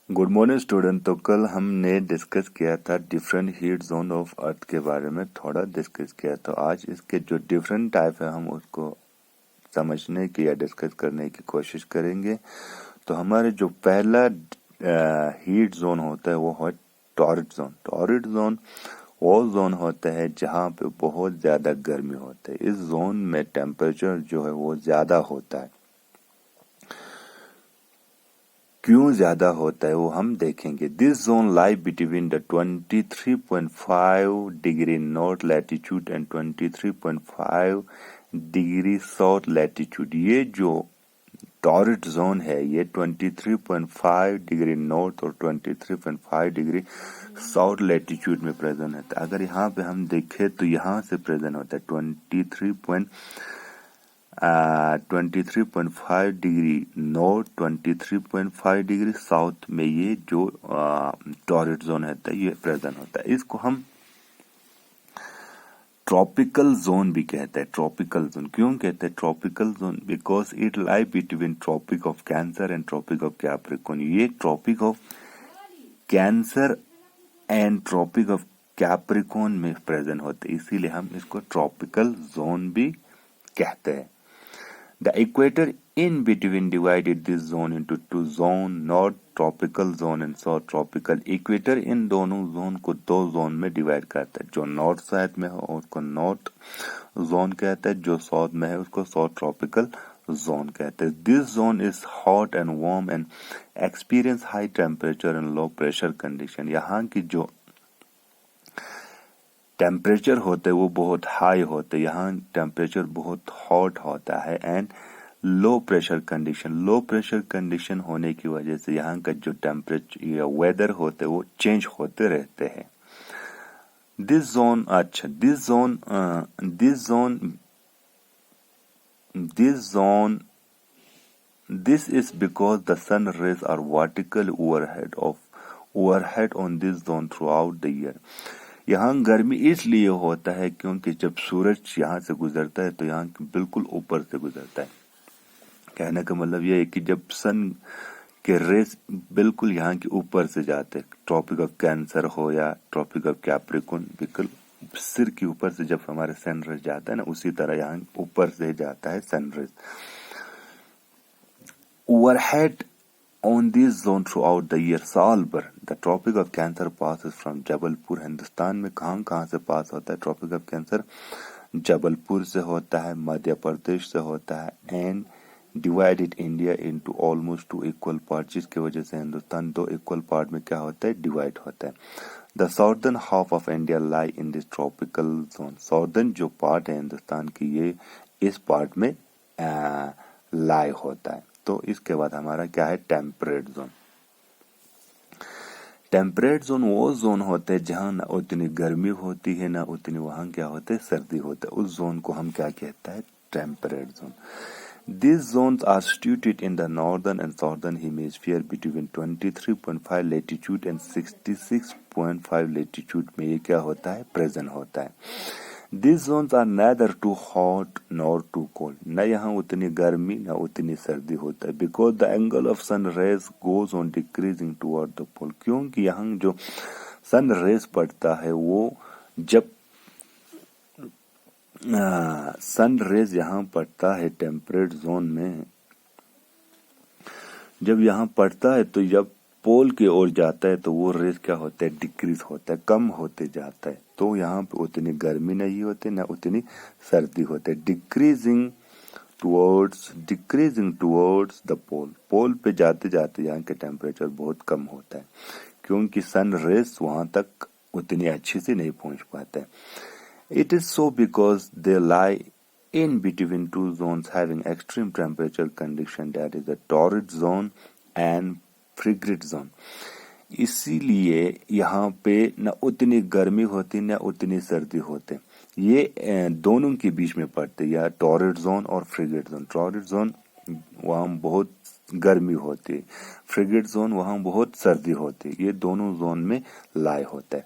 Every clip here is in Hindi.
Good morning student. तो कल हमने डिस्कस किया था different heat zone of earth के बारे में, थोड़ा डिस्कस किया। तो आज इसके जो डिफरेंट टाइप है हम उसको समझने की या डिस्कस करने की कोशिश करेंगे। तो हमारे जो पहला हीट जोन होता है वो है टॉरिड जोन। टॉरिड जोन वो जोन होता है जहाँ पे बहुत ज्यादा गर्मी होता है। इस जोन में टेम्परेचर जो है वो ज्यादा होता है। क्यों ज्यादा होता है वो हम देखेंगे। This zone lie between the 23.5 degree north latitude and 23.5 degree south latitude. ये जो टॉरिड जोन है ये 23.5 डिग्री नॉर्थ और 23.5 डिग्री साउथ लैटिट्यूड में प्रेजेंट होता है। अगर यहाँ पे हम देखें तो यहाँ से प्रेजेंट होता है 23.5 डिग्री नॉर्थ, 23.5 डिग्री साउथ में ये जो टॉरिड जोन है ये प्रेजेंट होता है। इसको हम ट्रॉपिकल जोन भी कहते हैं। ट्रॉपिकल जोन क्यों कहते हैं tropical zone? Because it lie between tropic of Cancer and tropic of Capricorn. ये tropic of Cancer and tropic of Capricorn में प्रेजेंट होते हैं, इसीलिए हम इसको ट्रॉपिकल जोन भी कहते हैं। The equator in between divided this zone into two zone, north tropical zone and south tropical. Equator इन दोनों जोन को दो जोन में डिवाइड करता है। जो नॉर्थ साइड में है उसको नॉर्थ जोन कहते हैं, जो साउथ में है उसको साउथ ट्रॉपिकल जोन कहते हैं। This zone is hot and warm and experience high temperature and low pressure condition. यहाँ की जो टेम्परेचर होते हैं वो बहुत हाई होते हैं, यहाँ टेम्परेचर बहुत हॉट होता है and low pressure condition. Low pressure condition होने की वजह से यहाँ का जो टेम्परेचर या वेदर होते हैं वो चेंज होते रहते हैं। This zone this is because the sun rays are vertical overhead on this zone throughout the year. यहाँ गर्मी इसलिए होता है क्योंकि जब सूरज यहाँ से गुजरता है तो यहाँ बिल्कुल ऊपर से गुजरता है। कहने का मतलब यह है कि जब सन के रेस बिल्कुल यहाँ के ऊपर से जाते हैं, ट्रॉपिक ऑफ कैंसर हो या ट्रॉपिक ऑफ कैप्रिकॉर्न, बिल्कुल सिर के ऊपर से जब हमारे सन रेस जाता है ना, उसी तरह यहाँ ऊपर से जाता है sun rays. Overhead on this zone throughout the year साल भर। The tropic of cancer passes from Jabalpur. Hindustan में कहाँ से पास होता है ट्रॉपिक ऑफ कैंसर? जबलपुर से होता है, मध्य प्रदेश से होता है and divided India into almost two equal part, जिसकी वजह से हिंदुस्तान दो इक्वल पार्ट में क्या होता है डिवाइड होता है। The southern half of India lie in this tropical zone. Southern जो पार्ट है हिंदुस्तान की ये इस पार्ट में लाई होता है। तो इसके बाद हमारा क्या है टेम्परेट जोन। टेम्परेट जोन वो जोन होते हैं जहाँ ना उतनी गर्मी होती है ना उतनी वहां क्या होते है सर्दी होता है। उस जोन को हम क्या कहते हैं temperate zone. These zones are situated in the northern and southern hemisphere between 23.5 latitude and 66.5 latitude में ये क्या होता है प्रेजेंट होता है। These zones are neither too hot nor too cold। न यहाँ उतनी गर्मी न उतनी सर्दी होता है। Because the angle of sun rays goes on decreasing toward the pole। क्योंकि यहाँ जो सन रेज पड़ता है वो जब सन रेज यहाँ पड़ता है टेम्परेट जोन में, जब यहाँ पड़ता है तो जब पोल की ओर जाता है तो वो रेज क्या होता है डिक्रीज होता है, कम होते जाता है। तो यहाँ पे उतनी गर्मी नहीं होती ना उतनी सर्दी होती है। डिक्रीजिंग टुवर्ड्स द पोल। पोल पे जाते जाते यहाँ के टेम्परेचर बहुत कम होता है क्योंकि सन रेज वहां तक उतनी अच्छी से नहीं पहुंच पाते हैं। It is so because they lie in between two zones having extreme temperature condition, that is the torrid zone and frigid zone। इसीलिए यहाँ पे न उतनी गर्मी होती न उतनी सर्दी होते। ये दोनों के बीच में पड़ते या टॉरिड जोन और फ्रिगेट जोन। टॉरिड जोन वहाँ बहुत गर्मी होती है, फ्रिगेट जोन वहाँ बहुत सर्दी होती है। ये दोनों जोन में लाई होता है।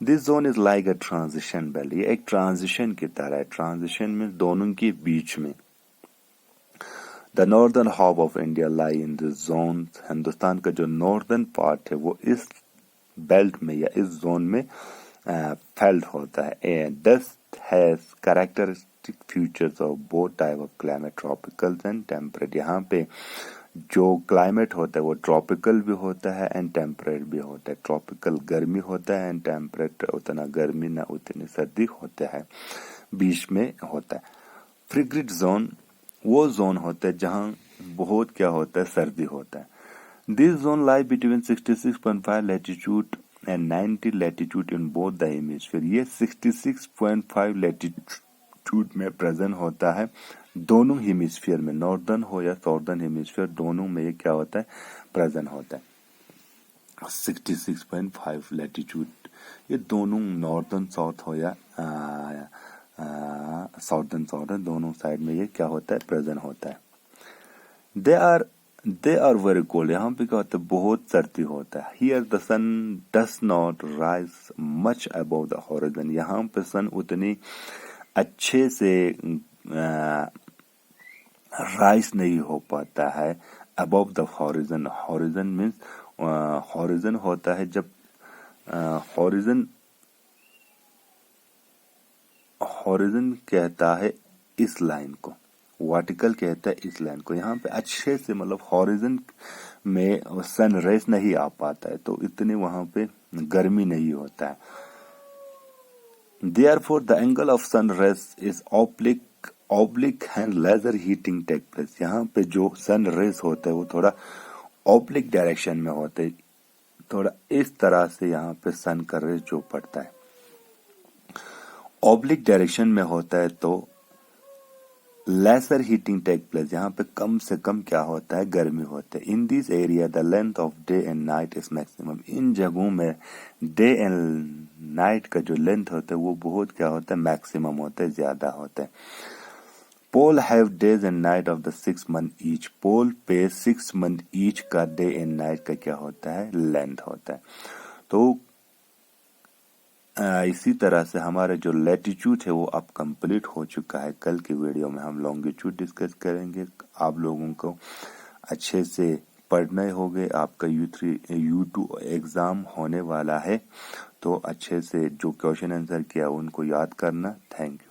This zone is like a transition belt. ये एक ट्रांजिशन की तरह है। ट्रांजिशन में दोनों के बीच में the northern half of India lie in the zone, Hindustan का जो नॉर्दर्न पार्ट है वो इस बेल्ट में या इस जोन में फेल्ड होता है. Dust has characteristic features of both type of climate, tropical and temperate. यहाँ पे जो क्लाइमेट होता है वो ट्रॉपिकल भी होता है एंड टेम्परेट भी होता है. ट्रॉपिकल गर्मी होता है एंड टेम्परेट उतना गर्मी ना उतनी सर्दी होता है, बीच में होता है. फ्रिग्रेट जोन वो जोन होता है जहाँ बहुत क्या होता है, सर्दी होता है. This zone lie between 66.5 latitude and 90 latitude in both the hemisphere. ये 66.5 लैटिट्यूड में प्रेजेंट होता है दोनों हेमिस्फीयर में, नॉर्दर्न हो या साउदर्न हेमिस्फीयर, दोनों में ये क्या होता है, प्रेजेंट होता है. 66.5 लैटिट्यूड ये दोनों नॉर्दर्न साउथ हो या साउदर्न दोनों साइड में ये क्या होता है, प्रेजेंट होता है. They are very cold. यहाँ पे क्या होता है, बहुत सर्दी होता है. Here the sun does not rise much above the horizon. यहाँ पे सन उतनी अच्छे से राइज नहीं हो पाता है above the horizon. Horizon means horizon होता है जब हॉरिजन कहता है इस लाइन को, वर्टिकल कहता है इस लाइन को. यहाँ पे अच्छे से मतलब हॉरिजन में सन रेज नहीं आ पाता है, तो इतने वहां पे गर्मी नहीं होता है. Therefore, the angle of sun rays is oblique and laser heating take place. यहाँ पे जो सन रेज होता है वो थोड़ा ऑब्लिक डायरेक्शन में होता है, थोड़ा इस तरह से यहाँ पे सन का रेज जो पड़ता है ऑब्लिक डायरेक्शन में होता है, तो लेसर हीटिंग टेक प्लेस. यहाँ पे कम से कम क्या होता है, गर्मी होता है. In this area the length of day and night is maximum. इन जगहों में डे एंड नाइट का जो लेंथ होता है वो बहुत क्या होता है, मैक्सिमम होता है, ज्यादा होता है. Pole have days and night of the 6 month each. Pole पे 6 मंथ ईच का डे एंड नाइट का क्या होता है, लेंथ होता है. तो इसी तरह से हमारे जो लैटिट्यूड है वो अब कंप्लीट हो चुका है. कल की वीडियो में हम लॉन्गिट्यूड डिस्कस करेंगे. आप लोगों को अच्छे से पढ़ने होंगे, आपका U2 एग्जाम होने वाला है, तो अच्छे से जो क्वेश्चन आंसर किया उनको याद करना. Thank you.